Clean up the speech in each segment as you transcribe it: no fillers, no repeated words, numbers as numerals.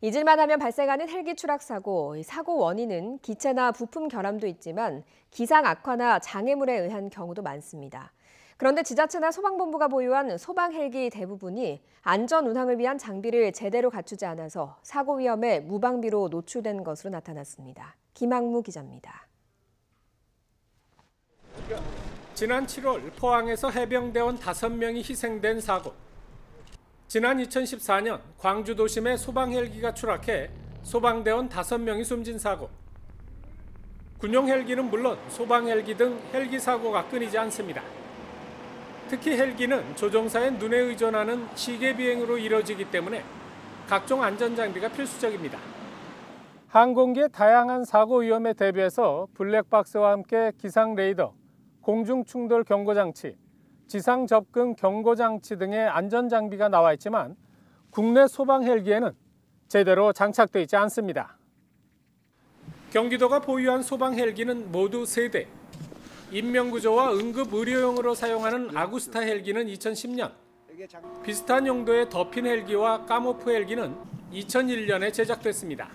잊을만 하면 발생하는 헬기 추락 사고, 사고 원인은 기체나 부품 결함도 있지만 기상 악화나 장애물에 의한 경우도 많습니다. 그런데 지자체나 소방본부가 보유한 소방 헬기 대부분이 안전 운항을 위한 장비를 제대로 갖추지 않아서 사고 위험에 무방비로 노출된 것으로 나타났습니다. 김학무 기자입니다. 지난 7월 포항에서 해병대원 5명이 희생된 사고. 지난 2014년 광주 도심에 소방 헬기가 추락해 소방대원 5명이 숨진 사고. 군용 헬기는 물론 소방 헬기 등 헬기 사고가 끊이지 않습니다. 특히 헬기는 조종사의 눈에 의존하는 시계 비행으로 이뤄지기 때문에 각종 안전장비가 필수적입니다. 항공기의 다양한 사고 위험에 대비해서 블랙박스와 함께 기상 레이더, 공중 충돌 경고 장치, 지상 접근 경고 장치 등의 안전 장비가 나와 있지만 국내 소방 헬기에는 제대로 장착돼 있지 않습니다. 경기도가 보유한 소방 헬기는 모두 3대. 인명구조와 응급 의료용으로 사용하는 아구스타 헬기는 2010년, 비슷한 용도의 더핀 헬기와 까모프 헬기는 2001년에 제작됐습니다.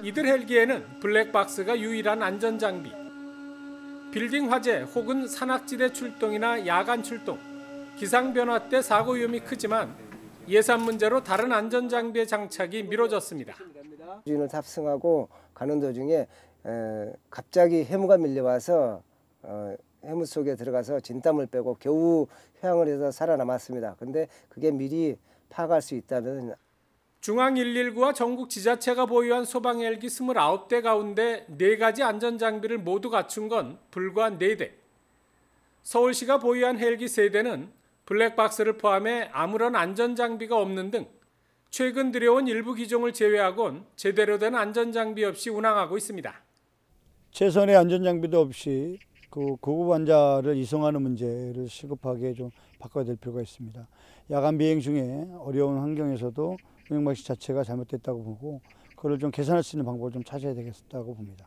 이들 헬기에는 블랙박스가 유일한 안전장비. 빌딩 화재 혹은 산악지대 출동이나 야간 출동, 기상 변화 때 사고 위험이 크지만 예산 문제로 다른 안전장비의 장착이 미뤄졌습니다. 주인을 탑승하고 가는 도중에 갑자기 해무가 밀려와서 해무 속에 들어가서 진땀을 빼고 겨우 회항을 해서 살아남았습니다. 근데 그게 미리 파악할 수 있다는. 중앙 119와 전국 지자체가 보유한 소방 헬기 29대 가운데 4가지 안전장비를 모두 갖춘 건 불과 4대. 서울시가 보유한 헬기 3대는 블랙박스를 포함해 아무런 안전장비가 없는 등 최근 들여온 일부 기종을 제외하곤 제대로 된 안전장비 없이 운항하고 있습니다. 최선의 안전장비도 없이 고급 환자를 이송하는 문제를 시급하게 좀 바꿔야 될 필요가 있습니다. 야간 비행 중에 어려운 환경에서도 운행방식 자체가 잘못됐다고 보고 그걸 좀 개선할 수 있는 방법을 좀 찾아야 되겠다고 봅니다.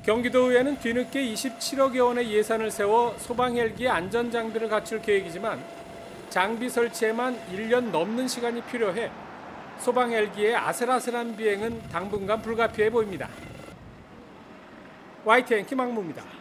경기도의회는 뒤늦게 27억여 원의 예산을 세워 소방 헬기의 안전장비를 갖출 계획이지만 장비 설치에만 1년 넘는 시간이 필요해 소방 헬기의 아슬아슬한 비행은 당분간 불가피해 보입니다. YTN 김학무입니다.